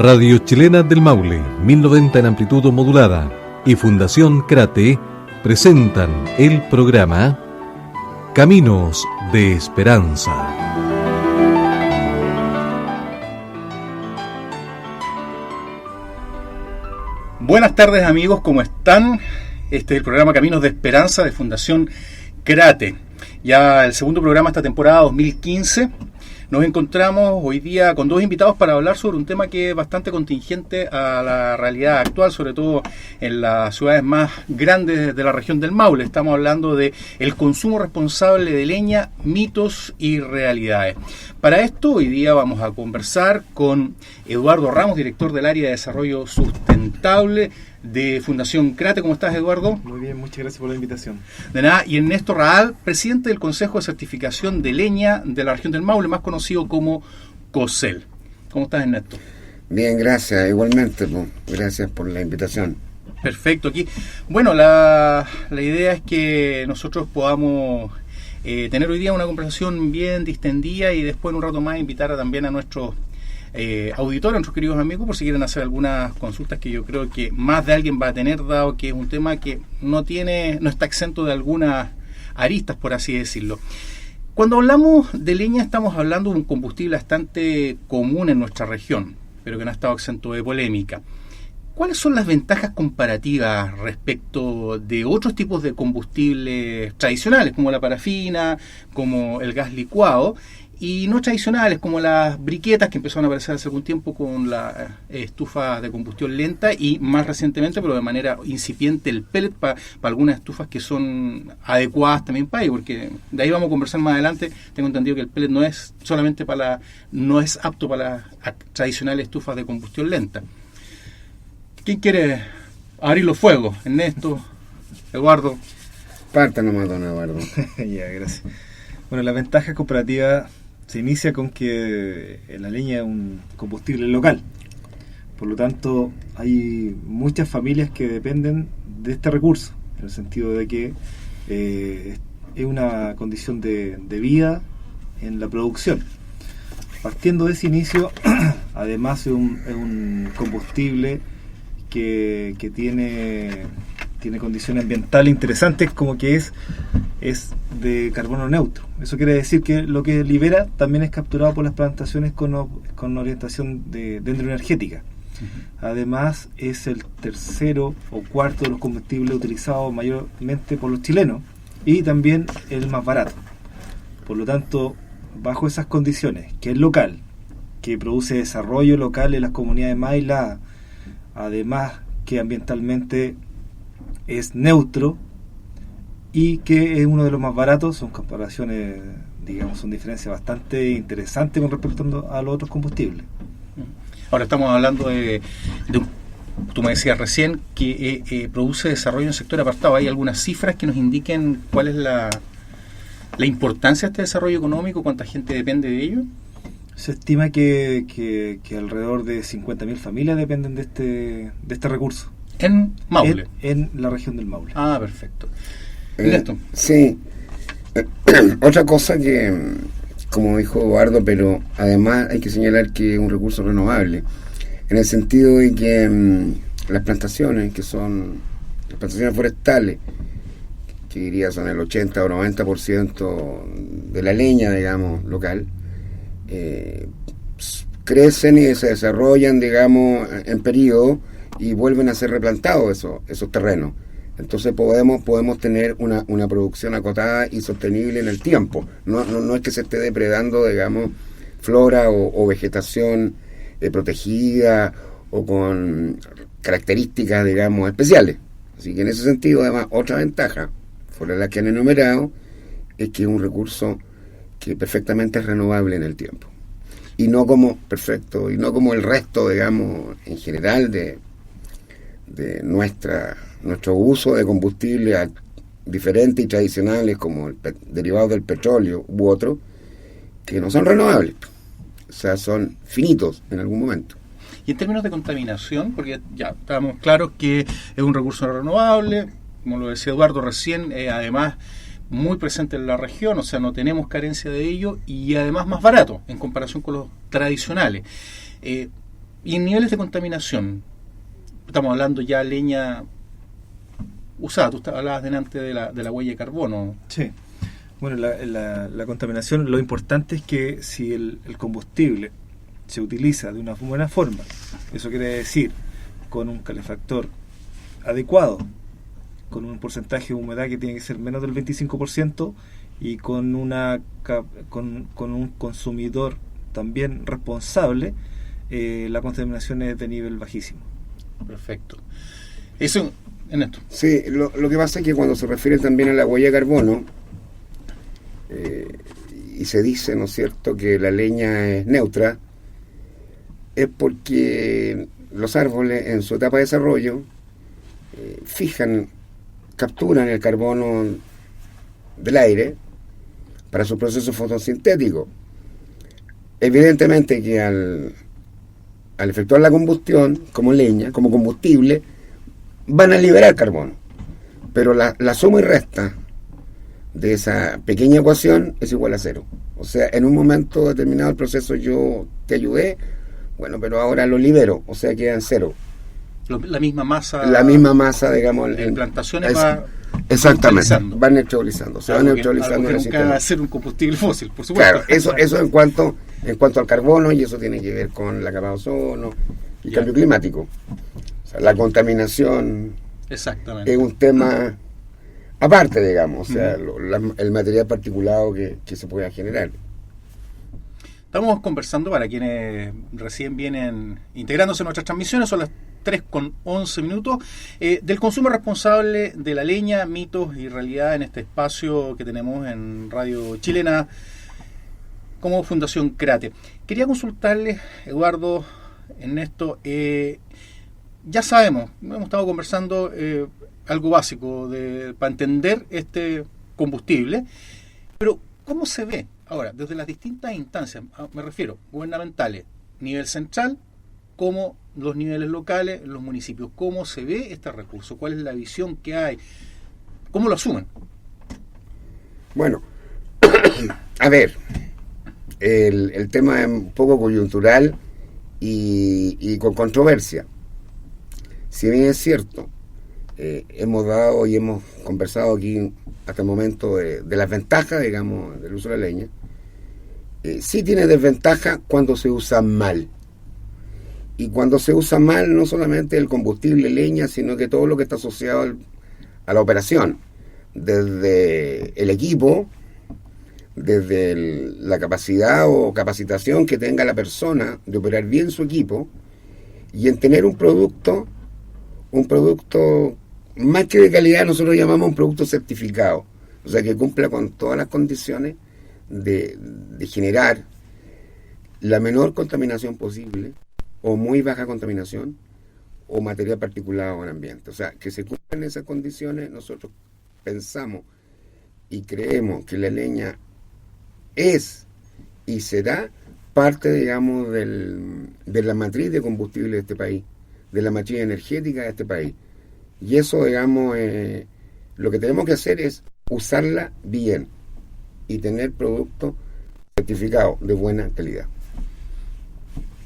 Radio Chilena del Maule, 1090 en amplitud modulada y Fundación Crate presentan el programa Caminos de Esperanza. Buenas tardes amigos, ¿cómo están? Este es el programa Caminos de Esperanza de Fundación Crate. Ya el segundo programa esta temporada 2015. Nos encontramos hoy día con dos invitados para hablar sobre un tema que es bastante contingente a la realidad actual, sobre todo en las ciudades más grandes de la región del Maule. Estamos hablando de el consumo responsable de leña, mitos y realidades. Para esto hoy día vamos a conversar con Eduardo Ramos, director del área de desarrollo sustentable de Fundación Crate. ¿Cómo estás, Eduardo? Muy bien, muchas gracias por la invitación. De nada. Y Ernesto Raal, presidente del Consejo de Certificación de Leña de la región del Maule, más conocido como COSEL. ¿Cómo estás, Ernesto? Bien, gracias. Igualmente, gracias por la invitación. Perfecto. Aquí, bueno, la idea es que nosotros podamos tener hoy día una conversación bien distendida y después en un rato más invitar también a nuestros auditores, a nuestros queridos amigos, por si quieren hacer algunas consultas que yo creo que más de alguien va a tener, dado que es un tema que no está exento de algunas aristas, por así decirlo. Cuando hablamos de leña estamos hablando de un combustible bastante común en nuestra región, pero que no ha estado exento de polémica. ¿Cuáles son las ventajas comparativas respecto de otros tipos de combustibles tradicionales, como la parafina, como el gas licuado, y no tradicionales, como las briquetas que empezaron a aparecer hace algún tiempo con la estufa de combustión lenta, y más recientemente, pero de manera incipiente, el pellet para algunas estufas que son adecuadas también para ello? Porque de ahí vamos a conversar más adelante. Tengo entendido que el pellet no es solamente no es apto para las tradicionales estufas de combustión lenta. ¿Quién quiere abrir los fuegos? Ernesto, Eduardo. Parta nomás, don Eduardo. Ya, gracias. Bueno, la ventaja comparativa se inicia con que la leña es un combustible local. Por lo tanto, hay muchas familias que dependen de este recurso, en el sentido de que es una condición de vida en la producción. Partiendo de ese inicio, además es un combustible que tiene condiciones ambientales interesantes, como que es de carbono neutro. Eso quiere decir que lo que libera también es capturado por las plantaciones con orientación dendroenergética. Uh-huh. Además, es el tercero o cuarto de los combustibles utilizados mayormente por los chilenos y también el más barato. Por lo tanto, bajo esas condiciones, que es local, que produce desarrollo local en las comunidades más aisladas, además que ambientalmente es neutro y que es uno de los más baratos, son comparaciones, digamos, son diferencias bastante interesantes con respecto a los otros combustibles. Ahora estamos hablando de tú me decías recién que produce desarrollo en el sector apartado. ¿Hay algunas cifras que nos indiquen cuál es la importancia de este desarrollo económico? ¿Cuánta gente depende de ello? Se estima que alrededor de 50.000 familias dependen de este recurso. ¿En Maule? En la región del Maule. Ah, perfecto. Sí. Otra cosa que, como dijo Eduardo, pero además hay que señalar que es un recurso renovable, en el sentido de que las plantaciones, que son las plantaciones forestales, que diría son el 80 o 90% de la leña, digamos, local, crecen y se desarrollan, digamos, en periodo y vuelven a ser replantados esos terrenos. Entonces podemos tener una producción acotada y sostenible en el tiempo. No es que se esté depredando, digamos, flora o vegetación protegida o con características, digamos, especiales. Así que en ese sentido, además, otra ventaja, fuera de la que han enumerado, es que es un recurso que perfectamente es renovable en el tiempo. Y no como el resto, digamos, en general de nuestro uso de combustibles diferentes y tradicionales, como derivados del petróleo u otros, que no son renovables. O sea, son finitos en algún momento. Y en términos de contaminación, porque ya estábamos claros que es un recurso renovable, como lo decía Eduardo recién, además muy presente en la región, o sea, no tenemos carencia de ello, y además más barato en comparación con los tradicionales. Y en niveles de contaminación, estamos hablando ya leña usada, tú hablabas delante de la huella de carbono. Sí. Bueno, la contaminación, lo importante es que si el combustible se utiliza de una buena forma, eso quiere decir con un calefactor adecuado, con un porcentaje de humedad que tiene que ser menos del 25% y con con un consumidor también responsable, la contaminación es de nivel bajísimo. Perfecto. Eso, en esto. Sí, lo que pasa es que cuando se refiere también a la huella de carbono, y se dice, ¿no es cierto?, que la leña es neutra, es porque los árboles en su etapa de desarrollo capturan el carbono del aire para su proceso fotosintético. Evidentemente que al efectuar la combustión como leña, como combustible, van a liberar carbono, pero la suma y resta de esa pequeña ecuación es igual a cero. O sea, en un momento determinado del proceso yo te ayudé, bueno, pero ahora lo libero, o sea, queda en cero. La misma masa. La misma masa, digamos. En plantaciones exactamente, van neutralizando. Se van neutralizando algo que en el nunca sistema. va a ser un combustible fósil, por supuesto. Claro, eso en cuanto al carbono, y eso tiene que ver con la capa de ozono y cambio climático. O sea, la contaminación exactamente es un tema aparte, digamos, o sea, el material particulado que se pueda generar. Estamos conversando, para quienes recién vienen integrándose en nuestras transmisiones, son las 3:11 del consumo responsable de la leña, mitos y realidad en este espacio que tenemos en Radio Chilena como Fundación Crate. Quería consultarles, Eduardo, Ernesto, ya sabemos, hemos estado conversando algo básico para entender este combustible, pero ¿cómo se ve ahora desde las distintas instancias? Me refiero, gubernamentales, nivel central, como los niveles locales, los municipios. ¿Cómo se ve este recurso? ¿Cuál es la visión que hay? ¿Cómo lo asumen? Bueno, a ver, el tema es un poco coyuntural y con controversia. Si bien es cierto, hemos dado y hemos conversado aquí hasta el momento de las ventajas, digamos, del uso de la leña, sí tiene desventaja cuando se usa mal. Y cuando se usa mal, no solamente el combustible leña, sino que todo lo que está asociado a la operación, desde el equipo, desde la capacidad o capacitación que tenga la persona de operar bien su equipo, y en tener un producto más que de calidad, nosotros llamamos un producto certificado, o sea, que cumpla con todas las condiciones de generar la menor contaminación posible, o muy baja contaminación, o material particulado en el ambiente. O sea, que se cumplan esas condiciones, nosotros pensamos y creemos que la leña es y será parte, digamos, de la matriz de combustible de este país, de la matriz energética de este país. Y eso, digamos, lo que tenemos que hacer es usarla bien y tener productos certificados de buena calidad.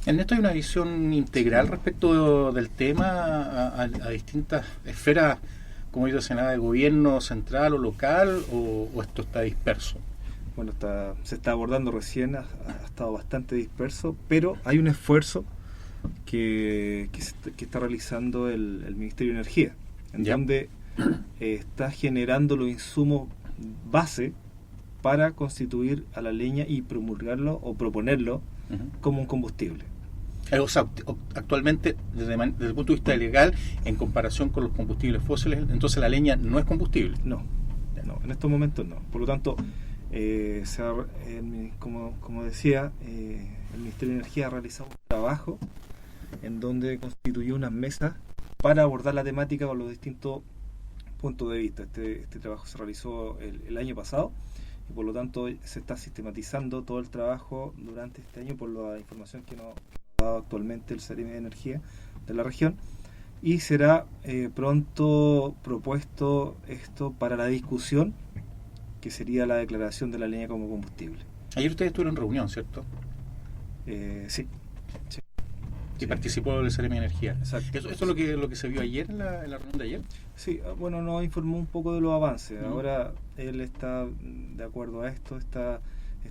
En esto hay una visión integral respecto del tema a distintas esferas, como yo señalaba, de gobierno central o local, o esto está disperso. Bueno, se está abordando recién, ha estado bastante disperso, pero hay un esfuerzo que está realizando el Ministerio de Energía, en donde está generando los insumos base para constituir a la leña y promulgarlo o proponerlo como un combustible. O sea, actualmente, desde el punto de vista legal, en comparación con los combustibles fósiles, entonces la leña no es combustible. No, en estos momentos no. Por lo tanto, como decía, el Ministerio de Energía ha realizado un trabajo en donde constituyó unas mesas para abordar la temática con los distintos puntos de vista. Este trabajo se realizó el año pasado y por lo tanto se está sistematizando todo el trabajo durante este año por la información que nos ha dado actualmente el Ceremi de Energía de la región, y será pronto propuesto esto para la discusión, que sería la declaración de la leña como combustible. Ayer ustedes estuvieron en reunión, ¿cierto? Sí. Y participó del Seremi Energía. Exacto. ¿Eso es lo que se vio ayer en la reunión de ayer? Sí, bueno, nos informó un poco de los avances. Ahora él está, de acuerdo a esto, está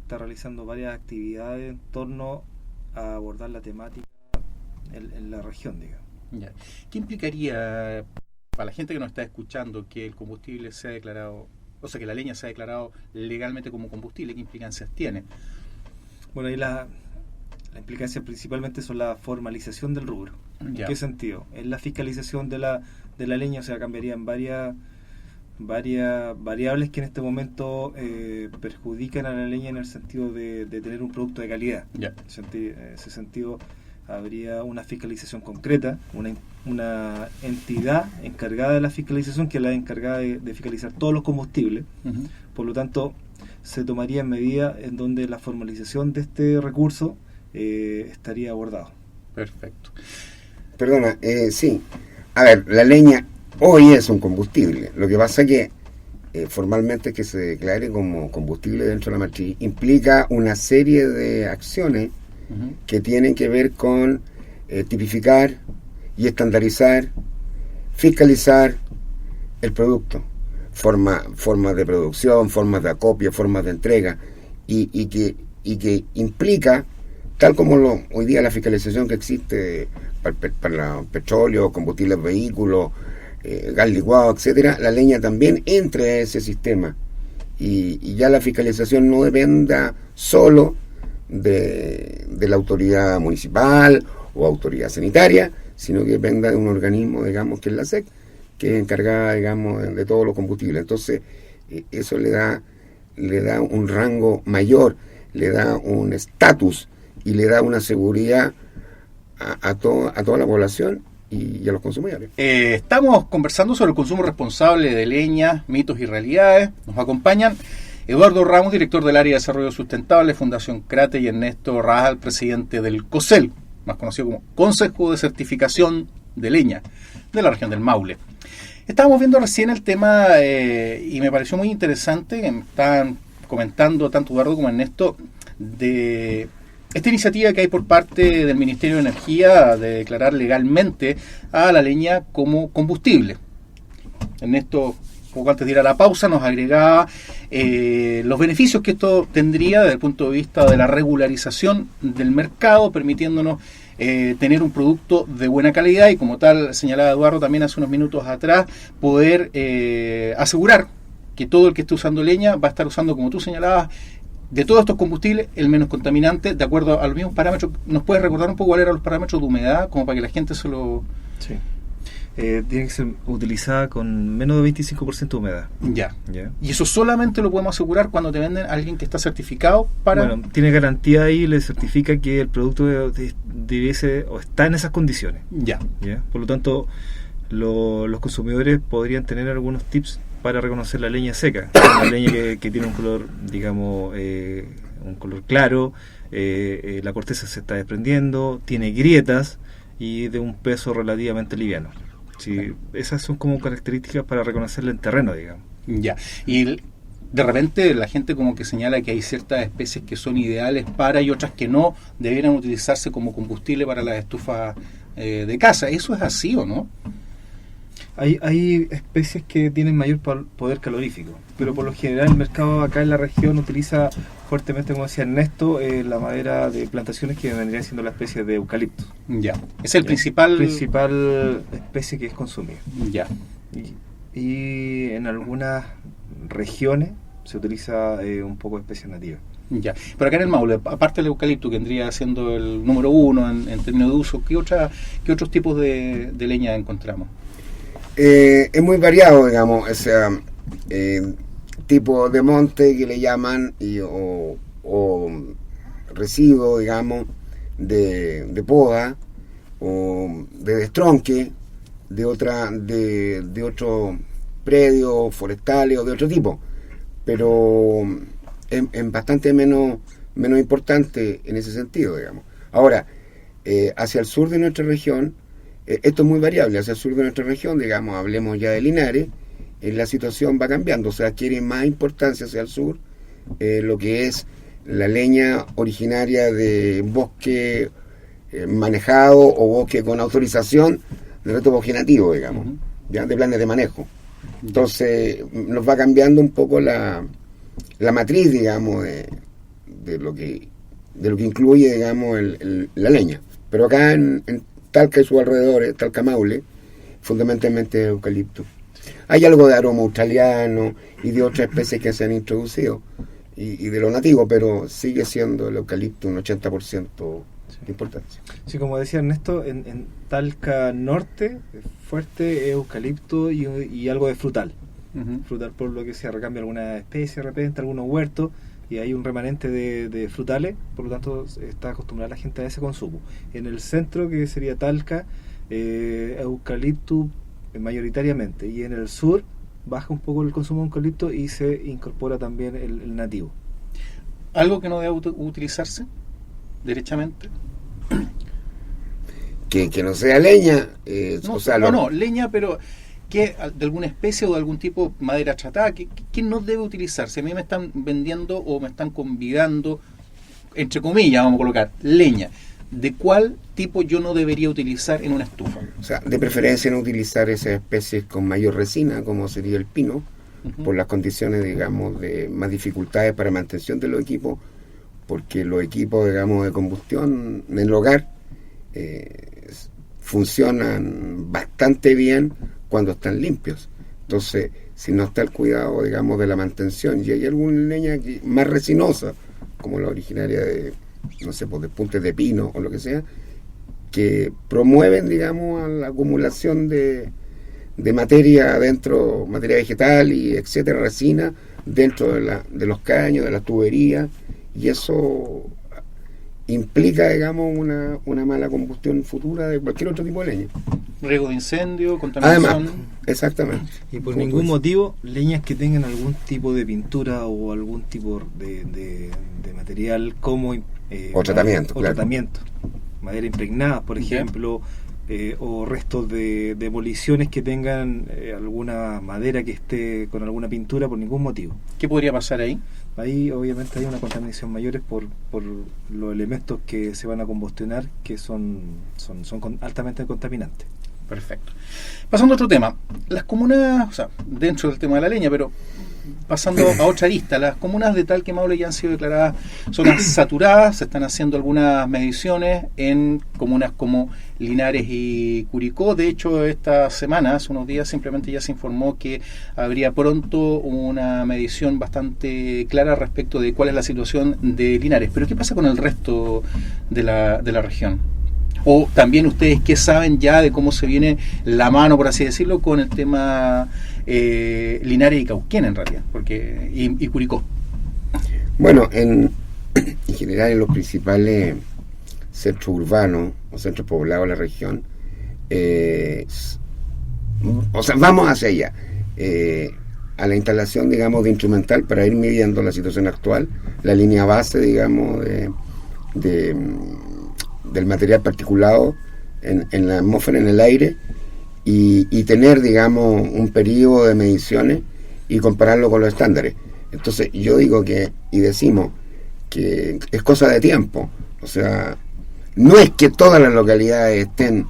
realizando varias actividades en torno a abordar la temática en la región, digamos. Ya. ¿Qué implicaría para la gente que nos está escuchando que el combustible sea declarado, o sea, que la leña sea declarado legalmente como combustible? ¿Qué implicancias tiene? Bueno, ahí la implicancia principalmente son la formalización del rubro. ¿En qué sentido? En la fiscalización de la leña, o sea, cambiarían varias variables que en este momento perjudican a la leña en el sentido de tener un producto de calidad. En ese sentido habría una fiscalización concreta, una entidad encargada de la fiscalización, que es la encargada de fiscalizar todos los combustibles. Por lo tanto, se tomarían medidas en donde la formalización de este recurso estaría abordado. Perfecto. Perdona, sí. A ver, la leña hoy es un combustible. Lo que pasa es que formalmente que se declare como combustible dentro de la matriz implica una serie de acciones que tienen que ver con tipificar y estandarizar, fiscalizar el producto, formas de producción, formas de acopio, formas de entrega, y que implica, tal como hoy día la fiscalización que existe para petróleo, combustibles, vehículos, gas licuado, etcétera, la leña también entre a ese sistema, y ya la fiscalización no dependa solo de la autoridad municipal o autoridad sanitaria, sino que dependa de un organismo, digamos, que es la SEC, que es encargada, digamos, de todos los combustibles. Entonces, eso le da un rango mayor, le da un estatus y le da una seguridad a toda la población y a los consumidores. Estamos conversando sobre el consumo responsable de leña, mitos y realidades. Nos acompañan Eduardo Ramos, director del área de desarrollo sustentable, Fundación Crate, y Ernesto Rajal, presidente del COCEL, más conocido como Consejo de Certificación de Leña de la región del Maule. Estábamos viendo recién el tema y me pareció muy interesante, que me estaban comentando tanto Eduardo como Ernesto, de esta iniciativa que hay por parte del Ministerio de Energía de declarar legalmente a la leña como combustible. Ernesto, poco antes de ir a la pausa, nos agregaba los beneficios que esto tendría desde el punto de vista de la regularización del mercado, permitiéndonos tener un producto de buena calidad y, como tal señalaba Eduardo también hace unos minutos atrás, poder asegurar que todo el que esté usando leña va a estar usando, como tú señalabas, de todos estos combustibles, el menos contaminante, de acuerdo a los mismos parámetros. ¿Nos puedes recordar un poco cuáles eran los parámetros de humedad, como para que la gente se lo... Sí. Tiene que ser utilizada con menos de 25% de humedad. Ya. Y eso solamente lo podemos asegurar cuando te venden a alguien que está certificado para... Bueno, tiene garantía ahí, le certifica que el producto debiese o está en esas condiciones. Ya. Por lo tanto, los consumidores podrían tener algunos tips para reconocer la leña seca. Una leña que tiene un color, digamos, un color claro, la corteza se está desprendiendo, tiene grietas y de un peso relativamente liviano. Sí, esas son como características para reconocerla en terreno, digamos. Ya. Y de repente la gente como que señala que hay ciertas especies que son ideales para y otras que no debieran utilizarse como combustible para las estufas de casa. ¿Eso es así o no? Hay especies que tienen mayor poder calorífico, pero por lo general el mercado acá en la región utiliza fuertemente, como decía Ernesto, la madera de plantaciones que vendría siendo la especie de eucalipto. Ya. Es el principal especie que es consumida. Ya. Y en algunas regiones se utiliza un poco de especies nativas. Ya. Pero acá en el Maule, aparte del eucalipto, que vendría siendo el número uno en términos de uso, ¿qué otros tipos de leña encontramos? Es muy variado, digamos, ese tipo de monte que le llaman o residuo, digamos, de poda o de destronque de otro predio forestales o de otro tipo, pero es bastante menos importante en ese sentido, digamos. Ahora, hacia el sur de nuestra región, esto es muy variable. Hacia el sur de nuestra región, digamos, hablemos ya de Linares, la situación va cambiando, o sea, adquiere más importancia hacia el sur lo que es la leña originaria de bosque manejado o bosque con autorización de retopogenativo, digamos, ya de planes de manejo. Entonces nos va cambiando un poco la matriz, digamos, de lo que incluye, digamos, la leña. Pero acá en Talca y sus alrededores, Talca Maule, fundamentalmente eucalipto. Hay algo de aroma australiano y de otras especies que se han introducido y de lo nativo, pero sigue siendo el eucalipto un 80% de importancia. Sí, como decía Ernesto, en Talca Norte, fuerte eucalipto y algo de frutal. Frutal, por lo que se recambia alguna especie de repente, algunos huertos, y hay un remanente de frutales, por lo tanto está acostumbrada la gente a ese consumo. En el centro, que sería Talca, eucalipto mayoritariamente, y en el sur baja un poco el consumo de eucalipto y se incorpora también el nativo. ¿Algo que no debe utilizarse derechamente? Que no sea leña, leña, pero que de alguna especie o de algún tipo de madera tratada, que no debe utilizarse. A mí me están vendiendo o me están convidando, entre comillas, vamos a colocar, leña. ¿De cuál tipo yo no debería utilizar en una estufa? O sea, de preferencia no utilizar esas especies con mayor resina, como sería el pino, por las condiciones, digamos, de más dificultades para mantención de los equipos, porque los equipos, digamos, de combustión en el hogar funcionan bastante bien cuando están limpios. Entonces, si no está el cuidado, digamos, de la mantención, y hay alguna leña más resinosa, como la originaria de, no sé, pues de puntes de pino o lo que sea, que promueven, digamos, a la acumulación de materia dentro, materia vegetal y etcétera, resina, dentro de los caños, de las tuberías, y eso implica, digamos, una mala combustión futura de cualquier otro tipo de leña. Riesgo de incendio, contaminación. Además, exactamente. Y por ningún motivo, leñas que tengan algún tipo de pintura o algún tipo de material como o tratamiento, claro. Tratamiento. Madera impregnada, por ejemplo, o restos de demoliciones que tengan alguna madera que esté con alguna pintura, por ningún motivo. ¿Qué podría pasar ahí? Ahí obviamente hay una contaminación mayor por los elementos que se van a combustionar, que son altamente contaminantes. Perfecto. Pasando a otro tema, las comunas, o sea, dentro del tema de la leña, pero pasando a otra lista, las comunas de Talca y Maule ya han sido declaradas zonas saturadas, se están haciendo algunas mediciones en comunas como Linares y Curicó. De hecho, esta semana, hace unos días, simplemente ya se informó que habría pronto una medición bastante clara respecto de cuál es la situación de Linares. Pero ¿qué pasa con el resto de la región? O también ustedes, ¿qué saben ya de cómo se viene la mano, por así decirlo, con el tema Linares y Cauquén, en realidad, porque y Curicó? Bueno, en general en los principales centros urbanos o centros poblados de la región, vamos hacia allá, a la instalación, digamos, de instrumental para ir midiendo la situación actual, la línea base, digamos, del material particulado en la atmósfera, en el aire, y tener, digamos, un periodo de mediciones y compararlo con los estándares. Entonces yo digo decimos que es cosa de tiempo. O sea, no es que todas las localidades estén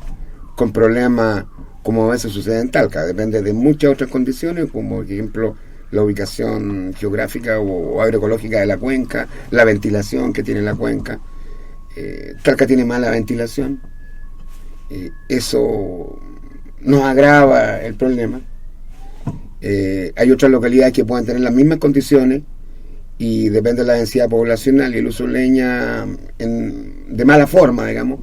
con problemas como a veces sucede en Talca, depende de muchas otras condiciones, como por ejemplo la ubicación geográfica o agroecológica de la cuenca, la ventilación que tiene la cuenca. Talca tiene mala ventilación, eso nos agrava el problema. Hay otras localidades que pueden tener las mismas condiciones y depende de la densidad poblacional y el uso de leña de mala forma, digamos,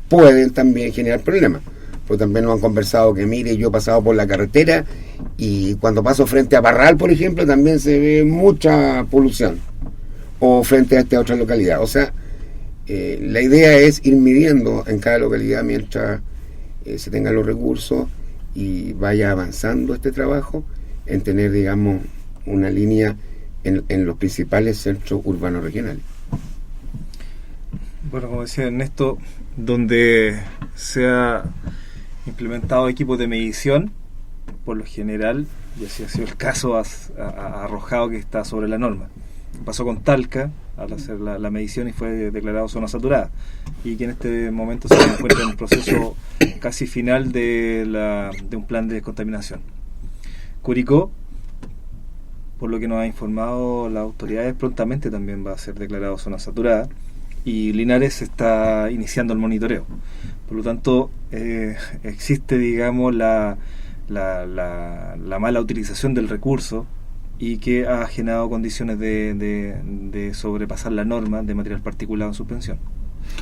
pueden también generar problemas. Pues también nos han conversado que, mire, yo he pasado por la carretera y cuando paso frente a Parral, por ejemplo, también se ve mucha polución, o frente a esta otra localidad. O sea, la idea es ir midiendo en cada localidad mientras se tengan los recursos y vaya avanzando este trabajo en tener, digamos, una línea en los principales centros urbanos regionales. Bueno, como decía Ernesto, donde se ha implementado equipos de medición, por lo general, y así ha sido el caso, ha arrojado que está sobre la norma. pasó con Talca al hacer la medición y fue declarado zona saturada, y que en este momento se encuentra en un proceso casi final de un plan de descontaminación. Curicó, por lo que nos ha informado las autoridades, prontamente también va a ser declarado zona saturada, y Linares está iniciando el monitoreo. Por lo tanto, existe, digamos, la mala utilización del recurso, y que ha generado condiciones de sobrepasar la norma de material particulado en suspensión.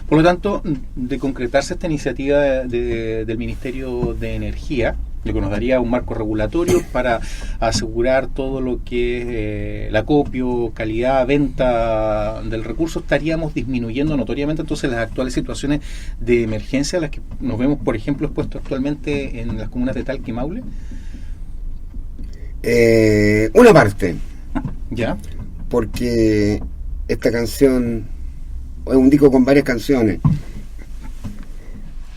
Por lo tanto, de concretarse esta iniciativa del Ministerio de Energía, lo que nos daría un marco regulatorio para asegurar todo lo que es el acopio, calidad, venta del recurso, estaríamos disminuyendo notoriamente entonces las actuales situaciones de emergencia a las que nos vemos, por ejemplo, expuestos actualmente en las comunas de Talca y Maule. Una parte, ¿Ya? porque esta canción es un disco con varias canciones.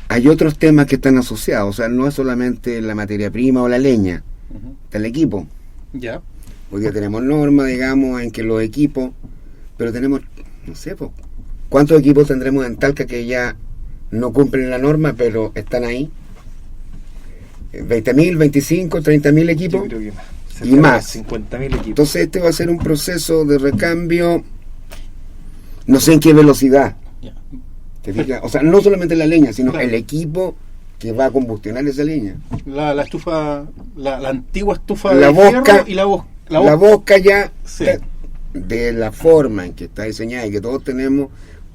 Hay otros temas que están asociados, o sea, no es solamente la materia prima o la leña, está el equipo. ¿Ya? Hoy día tenemos normas, digamos, en que los equipos, pero tenemos, no sé, ¿cuántos equipos tendremos en Talca que ya no cumplen la norma, pero están ahí? 20.000, 25, 30.000 equipos. Yo creo que más. Y más. 50.000 equipos. Entonces este va a ser un proceso de recambio, no sé en qué velocidad. Ya. ¿Te fijas? O sea, no solamente la leña, sino Claro. el equipo que va a combustionar esa leña. La estufa, la antigua estufa La de boca, fierro y la boca ya Sí. de la forma en que está diseñada y que todos tenemos,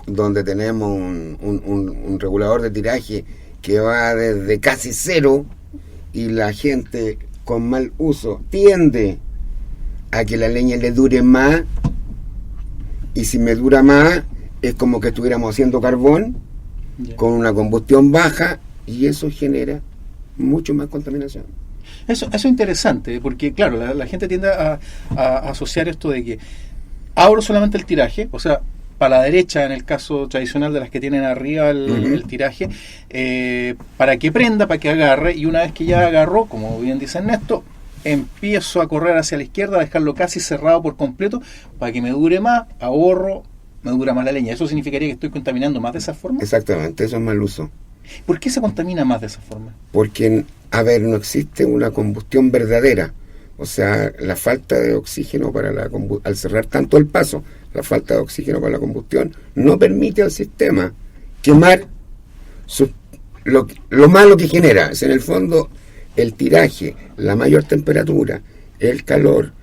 donde tenemos un regulador de tiraje que va desde casi cero, y la gente con mal uso tiende a que la leña le dure más, y si me dura más es como que estuviéramos haciendo carbón Ya. con una combustión baja, y eso genera mucho más contaminación. Eso es interesante, porque claro, la gente tiende a asociar esto de que abro solamente el tiraje, o sea, para la derecha en el caso tradicional de las que tienen arriba el tiraje, para que prenda, para que agarre, y una vez que ya agarró, como bien dice Ernesto, empiezo a correr hacia la izquierda, a dejarlo casi cerrado por completo, para que me dure más, ahorro, me dura más la leña. ¿Eso significaría que estoy contaminando más de esa forma? Exactamente, eso es mal uso. ¿Por qué se contamina más de esa forma? Porque, a ver, no existe una combustión verdadera. O sea, la falta de oxígeno para al cerrar tanto el paso, la falta de oxígeno para la combustión no permite al sistema quemar lo malo que genera. Es en el fondo el tiraje, la mayor temperatura, el calor,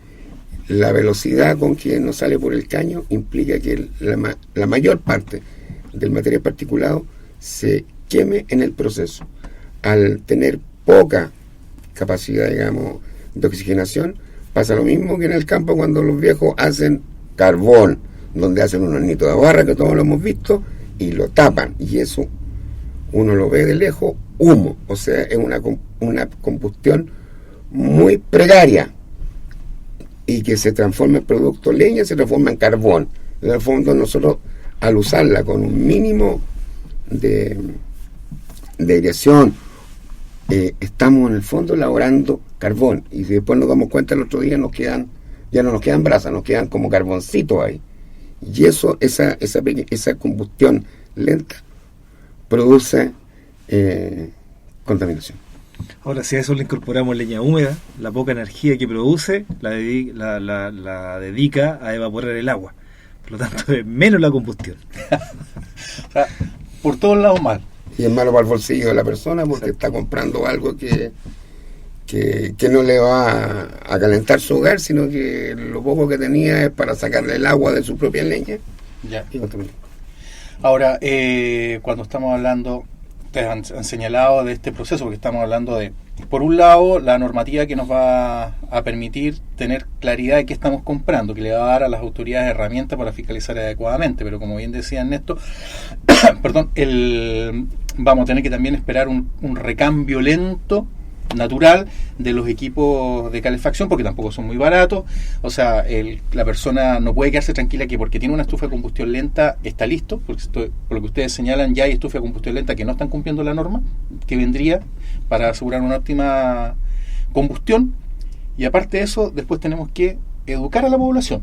la velocidad con que nos sale por el caño implica que la mayor parte del material particulado se queme en el proceso. Al tener poca capacidad, digamos, de oxigenación, pasa lo mismo que en el campo cuando los viejos hacen carbón, donde hacen un hornito de barra, que todos lo hemos visto, y lo tapan, y eso uno lo ve de lejos, humo, o sea, es una combustión muy precaria, y que se transforma en producto leña, se transforma en carbón. En el fondo, nosotros, al usarla con un mínimo de aireación, estamos en el fondo elaborando carbón, y si después nos damos cuenta el otro día ya no nos quedan brasas, nos quedan como carboncitos ahí, y eso, esa combustión lenta produce contaminación. Ahora, si a eso le incorporamos leña húmeda, la poca energía que produce la dedica a evaporar el agua, por lo tanto es menos la combustión. O sea, por todos lados mal. Y es malo para el bolsillo de la persona, porque está comprando algo que no le va a calentar su hogar, sino que lo poco que tenía es para sacarle el agua de su propia leña. Ya. Y contamina. Ahora, cuando estamos hablando, ustedes han señalado de este proceso, porque estamos hablando de, por un lado, la normativa que nos va a permitir tener claridad de qué estamos comprando, que le va a dar a las autoridades herramientas para fiscalizar adecuadamente, pero como bien decía Ernesto, perdón, vamos a tener que también esperar un recambio lento, natural, de los equipos de calefacción, porque tampoco son muy baratos. O sea, la persona no puede quedarse tranquila que porque tiene una estufa de combustión lenta está listo, porque por lo que ustedes señalan, ya hay estufas de combustión lenta que no están cumpliendo la norma que vendría para asegurar una óptima combustión. Y aparte de eso, después tenemos que educar a la población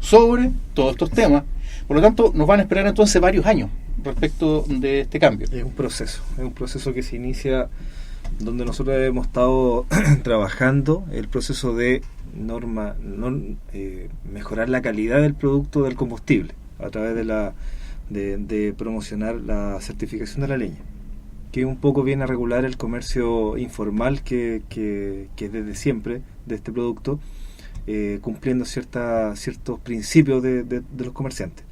sobre todos estos temas. Por lo tanto, nos van a esperar entonces varios años respecto de este cambio. Es un proceso que se inicia donde nosotros hemos estado trabajando el proceso de mejorar la calidad del producto del combustible a través de promocionar la certificación de la leña, que un poco viene a regular el comercio informal que desde siempre de este producto, cumpliendo ciertos principios de los comerciantes.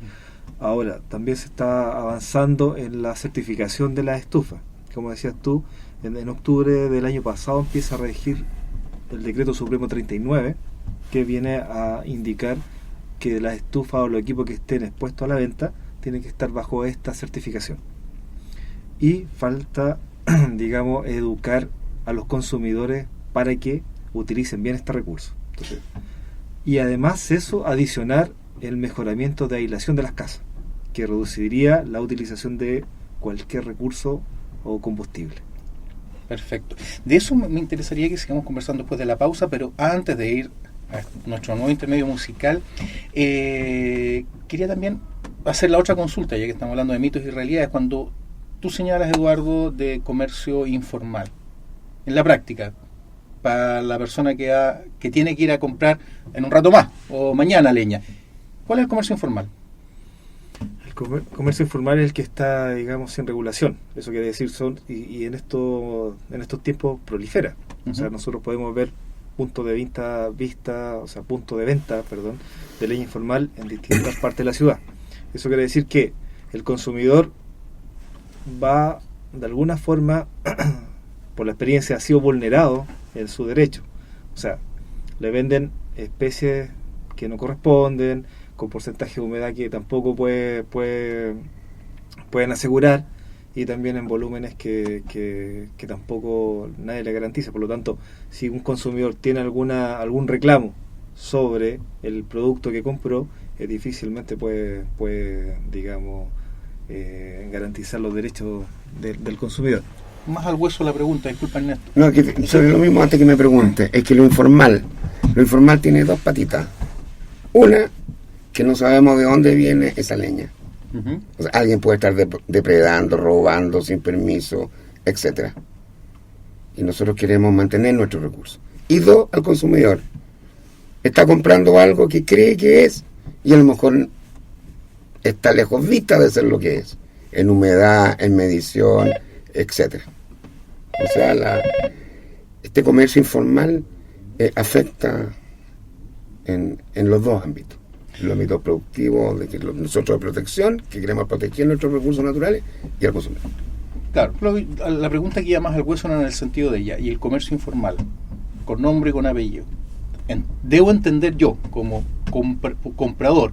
Ahora, también se está avanzando en la certificación de las estufas. Como decías tú, en octubre del año pasado empieza a regir el Decreto Supremo 39, que viene a indicar que las estufas o los equipos que estén expuestos a la venta tienen que estar bajo esta certificación. Y falta, digamos, educar a los consumidores para que utilicen bien este recurso. Entonces, y además eso, adicionar el mejoramiento de aislación de las casas, que reduciría la utilización de cualquier recurso o combustible. Perfecto. De eso me interesaría que sigamos conversando después de la pausa, pero antes de ir a nuestro nuevo intermedio musical, quería también hacer la otra consulta, ya que estamos hablando de mitos y realidades. Cuando tú señalas, Eduardo, de comercio informal, en la práctica, para la persona que tiene que ir a comprar en un rato más o mañana leña, ¿cuál es el comercio informal? El comercio informal es el que está, digamos, sin regulación. Eso quiere decir, y en estos tiempos prolifera. Uh-huh. O sea, nosotros podemos ver puntos de venta de leña informal en distintas partes de la ciudad. Eso quiere decir que el consumidor va, de alguna forma, por la experiencia, ha sido vulnerado en su derecho. O sea, le venden especies que no corresponden, con porcentaje de humedad que tampoco pueden asegurar, y también en volúmenes que tampoco nadie le garantiza. Por lo tanto, si un consumidor tiene algún reclamo sobre el producto que compró, difícilmente puede digamos, garantizar los derechos del consumidor. Más al hueso la pregunta, disculpa, Ernesto. No, que sobre lo mismo antes que me pregunte, es que lo informal tiene dos patitas. Una, que no sabemos de dónde viene esa leña. Uh-huh. O sea, alguien puede estar depredando, robando sin permiso, etcétera. Y nosotros queremos mantener nuestros recursos. Y dos, al consumidor. Está comprando algo que cree que es, y a lo mejor está lejos vista de ser lo que es, en humedad, en medición, etcétera. O sea, este comercio informal afecta en los dos ámbitos. El ámbito productivo, de que nosotros de protección, que queremos proteger nuestros recursos naturales, y al consumidor. Claro, la pregunta que iba más al hueso era en el sentido de ella, y el comercio informal, con nombre y con apellido. Debo entender yo, como comprador,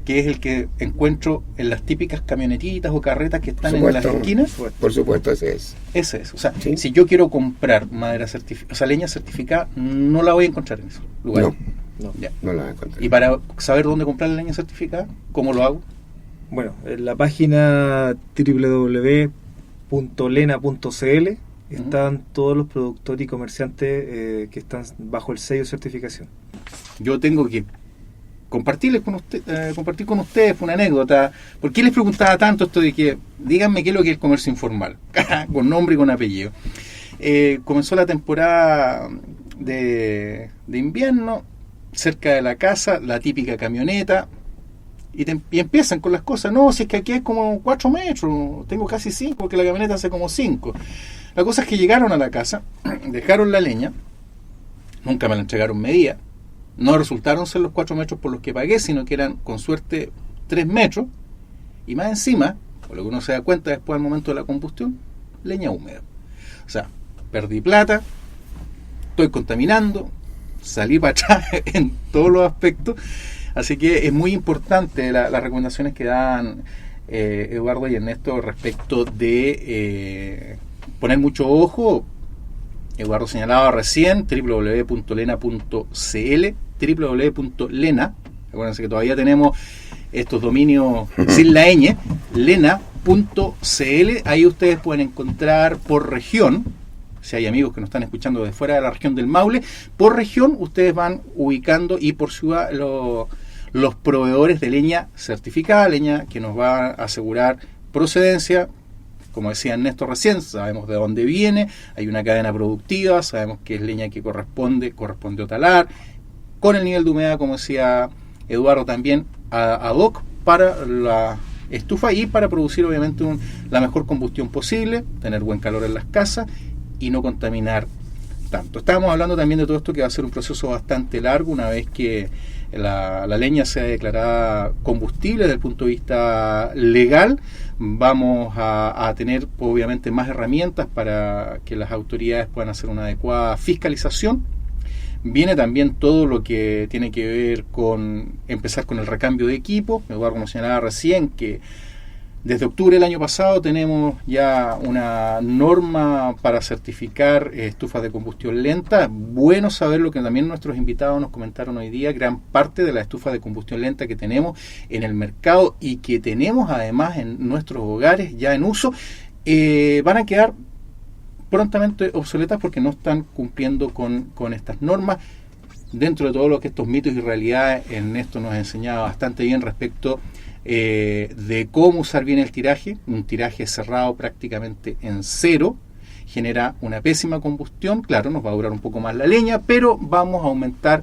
que es el que encuentro en las típicas camionetitas o carretas que están en las esquinas. Por supuesto, ese es. Ese es. O sea, ¿sí? Si yo quiero comprar madera certificada, o sea, leña certificada, no la voy a encontrar en esos lugares. No la voy a encontrar. Y para saber dónde comprar la leña certificada, ¿cómo lo hago? Bueno, en la página www.lena.cl están todos los productores y comerciantes que están bajo el sello de certificación. Yo tengo que compartir con ustedes una anécdota. ¿Por qué les preguntaba tanto esto de que díganme qué es lo que es el comercio informal? Con nombre y con apellido. Comenzó la temporada de invierno, cerca de la casa, la típica camioneta, y empiezan con las cosas. No, si es que aquí es como 4 metros, tengo casi 5, porque la camioneta hace como 5. La cosa es que llegaron a la casa, dejaron la leña, nunca me la entregaron medida, no resultaron ser los 4 metros por los que pagué, sino que eran con suerte 3 metros, y más encima, por lo que uno se da cuenta después al momento de la combustión, leña húmeda. O sea, perdí plata, estoy contaminando, salí para atrás en todos los aspectos. Así que es muy importante las recomendaciones que dan Eduardo y Ernesto respecto de poner mucho ojo. Eduardo señalaba recién www.lena.cl, acuérdense que todavía tenemos estos dominios sin la ñ, lena.cl. Ahí ustedes pueden encontrar por región, si hay amigos que nos están escuchando de fuera de la región del Maule, por región ustedes van ubicando, y por ciudad los los proveedores de leña certificada, leña que nos va a asegurar procedencia. Como decía Ernesto recién, sabemos de dónde viene, hay una cadena productiva, sabemos que es leña que corresponde a talar, con el nivel de humedad, como decía Eduardo, también ad hoc para la estufa y para producir obviamente la mejor combustión posible, tener buen calor en las casas y no contaminar tanto. Estábamos hablando también de todo esto, que va a ser un proceso bastante largo una vez que la leña sea declarada combustible desde el punto de vista legal. Vamos a tener obviamente más herramientas para que las autoridades puedan hacer una adecuada fiscalización. Viene también todo lo que tiene que ver con empezar con el recambio de equipo. Eduardo nos señalaba recién que desde octubre del año pasado tenemos ya una norma para certificar estufas de combustión lenta. Bueno saber lo que también nuestros invitados nos comentaron hoy día. Gran parte de las estufas de combustión lenta que tenemos en el mercado y que tenemos además en nuestros hogares ya en uso, van a quedar prontamente obsoletas porque no están cumpliendo con estas normas. Dentro de todo lo que estos mitos y realidades, Ernesto nos enseñaba bastante bien respecto de cómo usar bien el tiraje. Un tiraje cerrado prácticamente en cero genera una pésima combustión. Claro, nos va a durar un poco más la leña, pero vamos a aumentar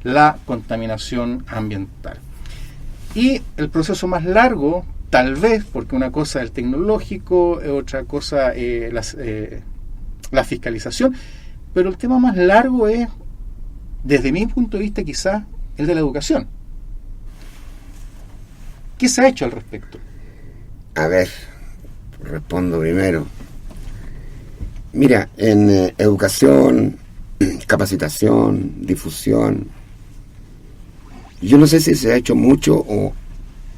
la contaminación ambiental. Y el proceso más largo, tal vez, porque una cosa es el tecnológico, otra cosa la fiscalización, pero el tema más largo es, desde mi punto de vista, quizás el de la educación. ¿Qué se ha hecho al respecto? A ver, respondo primero. Mira, en educación, capacitación, difusión, yo no sé si se ha hecho mucho o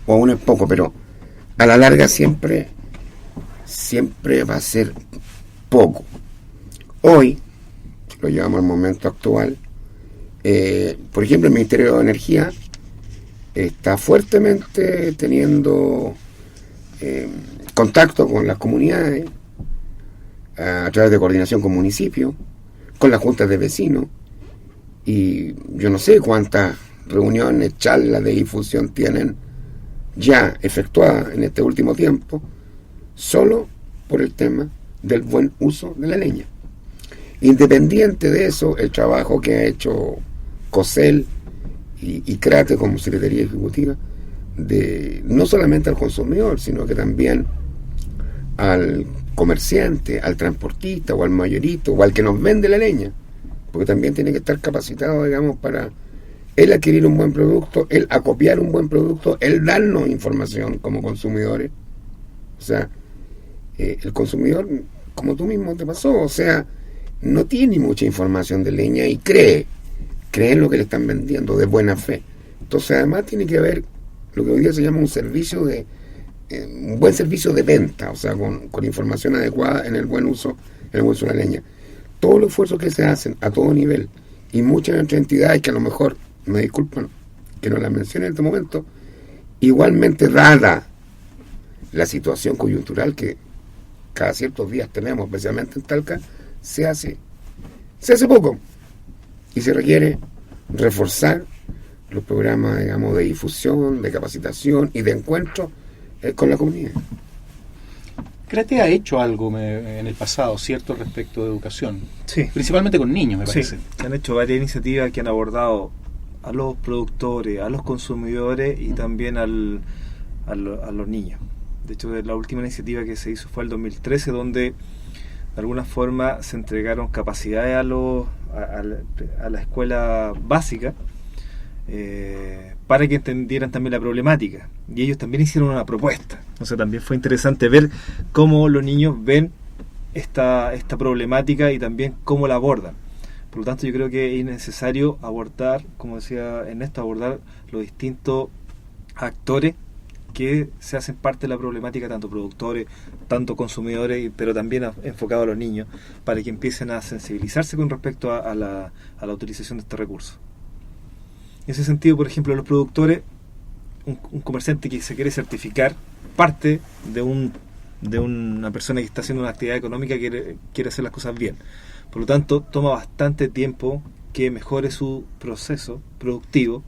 aún es poco, pero a la larga siempre va a ser poco. Hoy, lo llevamos al momento actual, por ejemplo, el Ministerio de Energía está fuertemente teniendo contacto con las comunidades a través de coordinación con municipios, con las juntas de vecinos, y yo no sé cuántas reuniones, charlas de difusión tienen ya efectuadas en este último tiempo, solo por el tema del buen uso de la leña. Independiente de eso, el trabajo que ha hecho COSEL y CRATE como Secretaría Ejecutiva, de no solamente al consumidor, sino que también al comerciante, al transportista o al mayorito o al que nos vende la leña, porque también tiene que estar capacitado, digamos, para él adquirir un buen producto, él acopiar un buen producto, él darnos información como consumidores. O sea, el consumidor, como tú mismo te pasó, o sea, no tiene mucha información de leña y cree en lo que le están vendiendo de buena fe. Entonces además tiene que haber lo que hoy día se llama un buen servicio de venta, o sea, con información adecuada en el buen uso de la leña. Todos los esfuerzos que se hacen a todo nivel y muchas otras entidades que a lo mejor, me disculpan que no las mencione en este momento, igualmente dada la situación coyuntural que cada ciertos días tenemos, especialmente en Talca, se hace poco y se requiere reforzar los programas, digamos, de difusión, de capacitación y de encuentro con la comunidad. CRATE ha hecho algo en el pasado, ¿cierto?, respecto de educación. Sí. Principalmente con niños, me parece. Sí, se han hecho varias iniciativas que han abordado a los productores, a los consumidores y también a los niños. De hecho, la última iniciativa que se hizo fue el 2013, donde de alguna forma se entregaron capacidades a la escuela básica para que entendieran también la problemática, y ellos también hicieron una propuesta. Entonces también fue interesante ver cómo los niños ven esta problemática y también cómo la abordan. Por lo tanto, yo creo que es necesario abordar, como decía Ernesto, abordar los distintos actores que se hacen parte de la problemática, tanto productores, tanto consumidores, pero también enfocado a los niños, para que empiecen a sensibilizarse con respecto a la utilización de este recurso. En ese sentido, por ejemplo, los productores, un comerciante que se quiere certificar, parte de una persona que está haciendo una actividad económica, quiere hacer las cosas bien. Por lo tanto, toma bastante tiempo que mejore su proceso productivo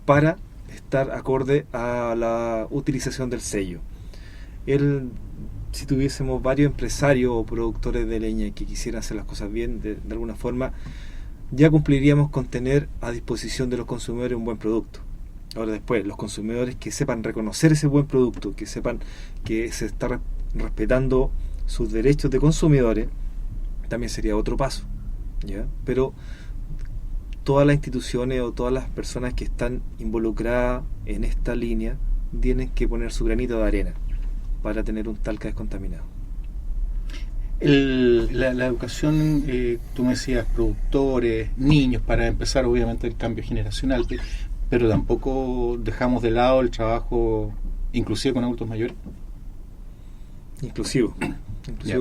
para estar acorde a la utilización del sello. Si tuviésemos varios empresarios o productores de leña que quisieran hacer las cosas bien, de alguna forma, ya cumpliríamos con tener a disposición de los consumidores un buen producto. Ahora después, los consumidores que sepan reconocer ese buen producto, que sepan que se está respetando sus derechos de consumidores, también sería otro paso, ¿ya? Pero todas las instituciones o todas las personas que están involucradas en esta línea tienen que poner su granito de arena para tener un Talca descontaminado. La educación, tú me decías, productores, niños, para empezar obviamente el cambio generacional, pero tampoco dejamos de lado el trabajo inclusive con adultos mayores. Inclusive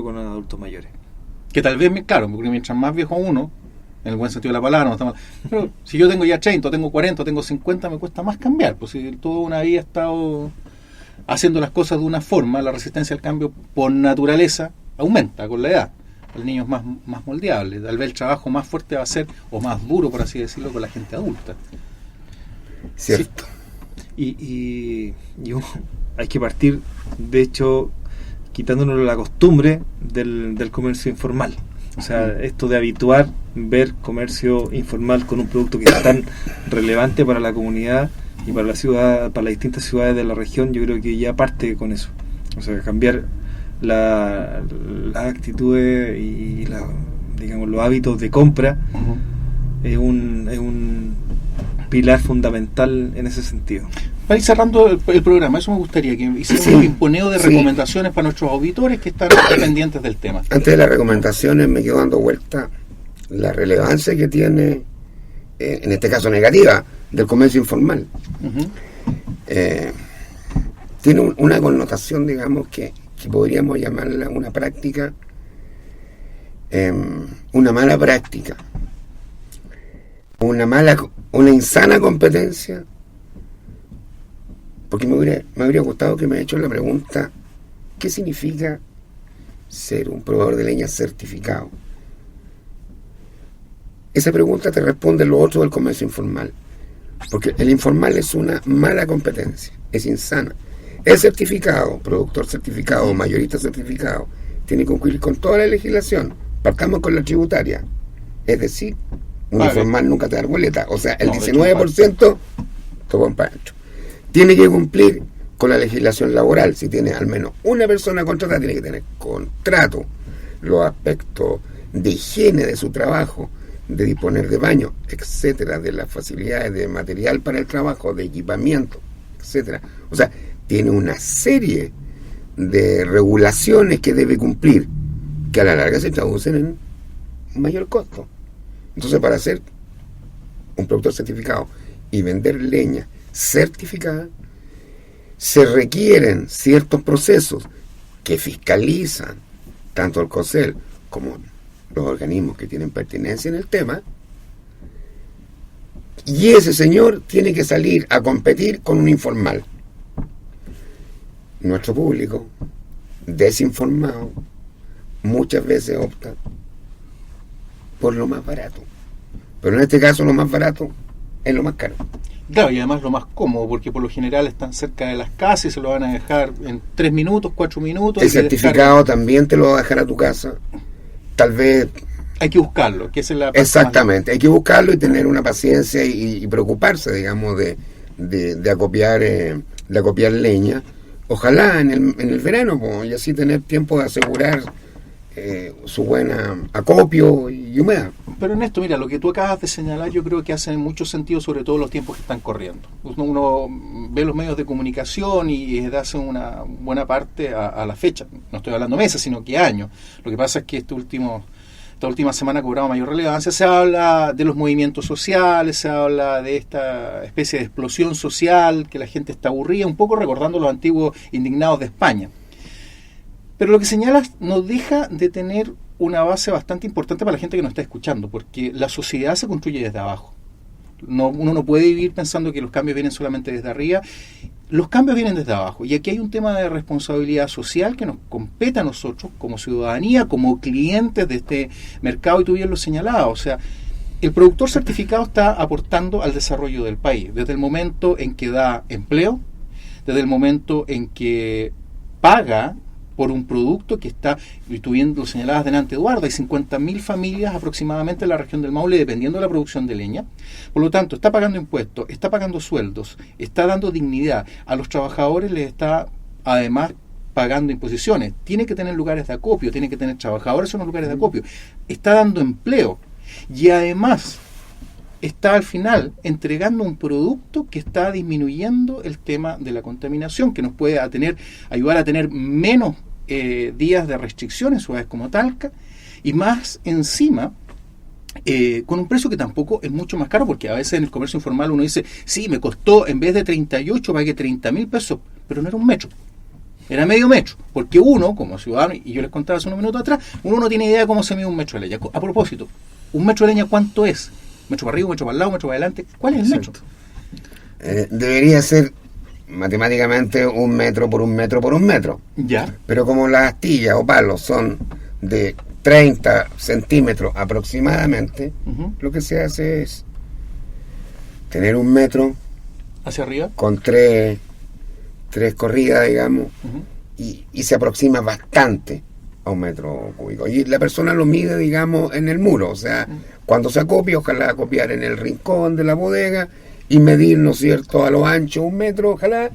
con adultos mayores. Que tal vez, claro, porque mientras más viejo uno, en el buen sentido de la palabra, no está mal, pero si yo tengo ya 30, tengo 40, tengo 50, me cuesta más cambiar, pues si toda una vida he estado haciendo las cosas de una forma, la resistencia al cambio por naturaleza aumenta con la edad. El niño es más moldeable, tal vez el trabajo más fuerte va a ser, o más duro por así decirlo, con la gente adulta. Cierto. Sí. Y hay que partir, de hecho, quitándonos la costumbre del comercio informal. O sea, esto de habituar ver comercio informal con un producto que es tan relevante para la comunidad y para la ciudad, para las distintas ciudades de la región, yo creo que ya parte con eso. O sea, cambiar las actitudes y digamos los hábitos de compra es un pilar fundamental en ese sentido. Para ir cerrando el programa, eso me gustaría que hiciéramos un pimponeo de recomendaciones para nuestros auditores que están pendientes del tema. Antes de las recomendaciones me quedo dando vuelta la relevancia que tiene, en este caso negativa, del comercio informal. Tiene una connotación, digamos, que podríamos llamarla una práctica, una mala práctica, una insana competencia. Porque me habría gustado que me haya hecho la pregunta: ¿qué significa ser un proveedor de leña certificado? Esa pregunta te responde lo otro del comercio informal, porque el informal es una mala competencia, es insana. El certificado, productor certificado, mayorista certificado, tiene que cumplir con toda la legislación. Partamos con la tributaria, es decir, un informal nunca te da boleta, o sea, el 19% todo en pancho. Tiene que cumplir con la legislación laboral. Si tiene al menos una persona contratada, tiene que tener contrato, los aspectos de higiene de su trabajo, de disponer de baño, etcétera, de las facilidades de material para el trabajo, de equipamiento, etcétera. O sea, tiene una serie de regulaciones que debe cumplir, que a la larga se traducen en un mayor costo. Entonces, para ser un productor certificado y vender leña certificada, se requieren ciertos procesos que fiscalizan tanto el COSEL como los organismos que tienen pertinencia en el tema, y ese señor tiene que salir a competir con un informal. Nuestro público desinformado muchas veces opta por lo más barato, pero en este caso lo más barato es lo más caro. Claro, y además lo más cómodo, porque por lo general están cerca de las casas y se lo van a dejar en 3 minutos, 4 minutos. El certificado también te lo va a dejar a tu casa. Tal vez... Hay que buscarlo, que esa es la... Exactamente, hay que buscarlo y tener una paciencia y preocuparse, digamos, de acopiar leña. Ojalá en el verano, y así tener tiempo de asegurar su buena acopio y humedad. Pero en esto, mira, lo que tú acabas de señalar yo creo que hace mucho sentido, sobre todo los tiempos que están corriendo. Uno ve los medios de comunicación y hace una buena parte a la fecha. No estoy hablando meses, sino que años. Lo que pasa es que esta última semana ha cobrado mayor relevancia. Se habla de los movimientos sociales, se habla de esta especie de explosión social, que la gente está aburrida, un poco recordando los antiguos indignados de España. Pero lo que señalas nos deja de tener una base bastante importante para la gente que nos está escuchando, porque la sociedad se construye desde abajo. Uno no puede vivir pensando que los cambios vienen solamente desde arriba. Los cambios vienen desde abajo. Y aquí hay un tema de responsabilidad social que nos compete a nosotros como ciudadanía, como clientes de este mercado, y tú bien lo señalabas. O sea, el productor certificado está aportando al desarrollo del país, desde el momento en que da empleo, desde el momento en que paga por un producto que está, y tú bien lo señalabas delante, Eduardo, hay 50.000 familias aproximadamente en la región del Maule dependiendo de la producción de leña. Por lo tanto, está pagando impuestos, está pagando sueldos, está dando dignidad. A los trabajadores les está, además, pagando imposiciones. Tiene que tener lugares de acopio, tiene que tener trabajadores en los lugares de acopio. Está dando empleo. Y además, está al final entregando un producto que está disminuyendo el tema de la contaminación, que nos puede ayudar a tener menos días de restricción en ciudades como Talca, y más encima, con un precio que tampoco es mucho más caro, porque a veces en el comercio informal uno dice, sí, me costó, en vez de 38, pagué 30.000 pesos, pero no era un metro, era medio metro, porque uno, como ciudadano, y yo les contaba hace unos minutos atrás, uno no tiene idea de cómo se mide un metro de leña. A propósito, ¿un metro de leña cuánto es? ¿Metro para arriba, metro para el lado, metro para adelante? ¿Cuál es el metro? Debería ser matemáticamente 1 metro por 1 metro por 1 metro. Ya. Pero como las astillas o palos son de 30 centímetros aproximadamente, lo que se hace es tener 1 metro hacia arriba con tres corridas, digamos, y se aproxima bastante a 1 metro cúbico. Y la persona lo mide, digamos, en el muro. O sea, cuando se acopia, ojalá acopiar en el rincón de la bodega y medir, ¿no es cierto?, a lo ancho 1 metro, ojalá,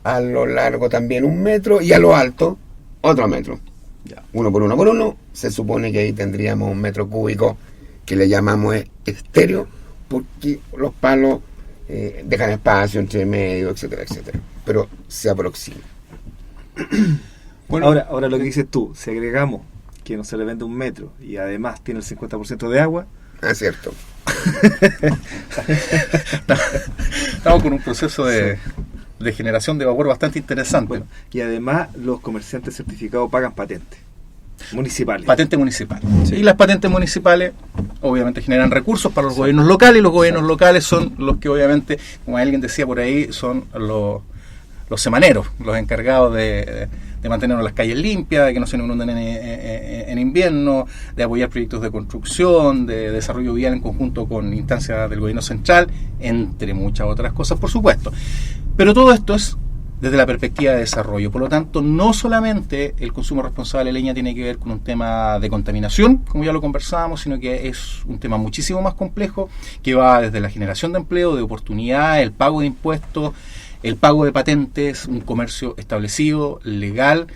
a lo largo también 1 metro y a lo alto otro metro. Ya. 1 por 1 por 1, se supone que ahí tendríamos 1 metro cúbico que le llamamos estéreo, porque los palos dejan espacio entre medio, etcétera, etcétera. Pero se aproxima. Bueno, ahora lo que dices tú, si agregamos que no se le vende 1 metro y además tiene el 50% de agua. Ah, cierto. Estamos con un proceso de generación de vapor bastante interesante. Bueno, y además los comerciantes certificados pagan patentes municipales. Patentes municipales. Sí. Y las patentes municipales obviamente generan recursos para los gobiernos locales, y los gobiernos locales son los que obviamente, como alguien decía por ahí, son los semaneros, los encargados de mantener las calles limpias, de que no se inunden en invierno, de apoyar proyectos de construcción, de desarrollo vial en conjunto con instancias del gobierno central, entre muchas otras cosas, por supuesto. Pero todo esto es desde la perspectiva de desarrollo. Por lo tanto, no solamente el consumo responsable de leña tiene que ver con un tema de contaminación, como ya lo conversábamos, sino que es un tema muchísimo más complejo, que va desde la generación de empleo, de oportunidad, el pago de impuestos, el pago de patentes, un comercio establecido, legal,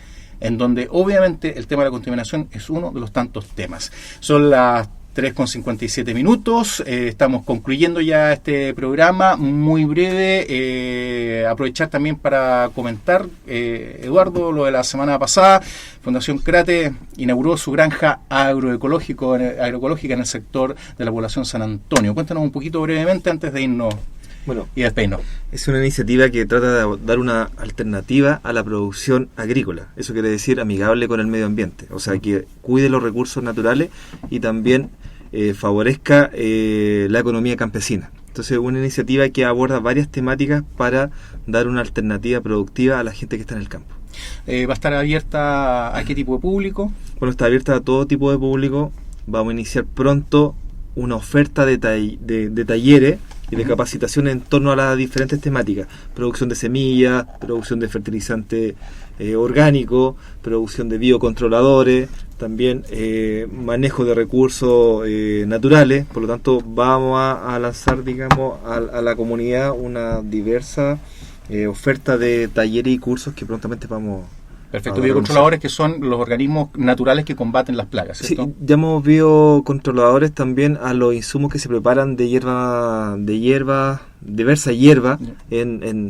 en donde obviamente el tema de la contaminación es uno de los tantos temas. Son las 3:57, estamos concluyendo ya este programa, muy breve, aprovechar también para comentar, Eduardo, lo de la semana pasada, Fundación Crate inauguró su granja agroecológica en el sector de la población San Antonio. Cuéntanos un poquito brevemente antes de irnos. Bueno, y despeino. Es una iniciativa que trata de dar una alternativa a la producción agrícola. Eso quiere decir amigable con el medio ambiente. O sea, que cuide los recursos naturales y también favorezca la economía campesina. Entonces, una iniciativa que aborda varias temáticas para dar una alternativa productiva a la gente que está en el campo. ¿Va a estar abierta a qué tipo de público? Bueno, está abierta a todo tipo de público. Vamos a iniciar pronto una oferta de talleres y de capacitación en torno a las diferentes temáticas: producción de semillas, producción de fertilizante orgánico, producción de biocontroladores, también manejo de recursos naturales. Por lo tanto, vamos a lanzar, digamos, a la comunidad una diversa oferta de talleres y cursos que prontamente vamos. Perfecto, biocontroladores, que son los organismos naturales que combaten las plagas, ¿cierto? Sí, llamamos biocontroladores también a los insumos que se preparan de diversa hierba,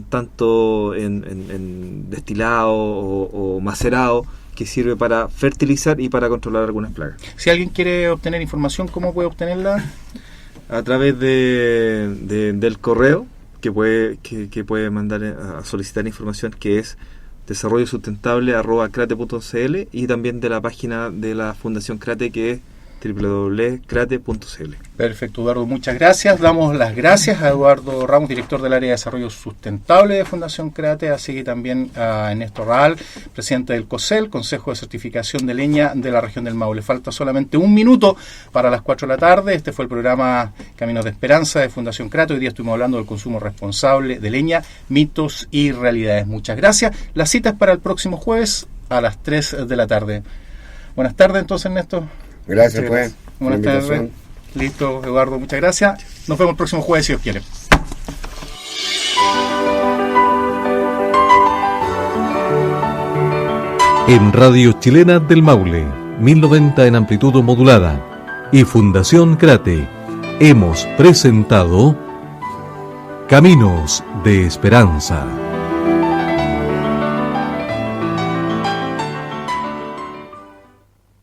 tanto en destilado o macerado, que sirve para fertilizar y para controlar algunas plagas. Si alguien quiere obtener información, ¿cómo puede obtenerla? A través del correo que puede mandar a solicitar información, que es desarrollosustentable@crate.cl, y también de la página de la Fundación Crate, que es www.crate.cl. Perfecto, Eduardo, muchas gracias. Damos las gracias a Eduardo Ramos, director del área de desarrollo sustentable de Fundación Crate, así que también a Ernesto Raal, presidente del COSEL, Consejo de Certificación de Leña de la región del Maule. Falta solamente un minuto para las 4 de la tarde. Este fue el programa Caminos de Esperanza de Fundación Crate. Hoy día estuvimos hablando del consumo responsable de leña, mitos y realidades. Muchas gracias. La cita es para el próximo jueves a las 3 de la tarde. Buenas tardes entonces, Ernesto. Gracias, pues. Buenas tardes. Listo, Eduardo, muchas gracias. Nos vemos el próximo jueves, si Dios quiere. En Radio Chilena del Maule, 1090 en amplitud modulada, y Fundación Crate, hemos presentado Caminos de Esperanza.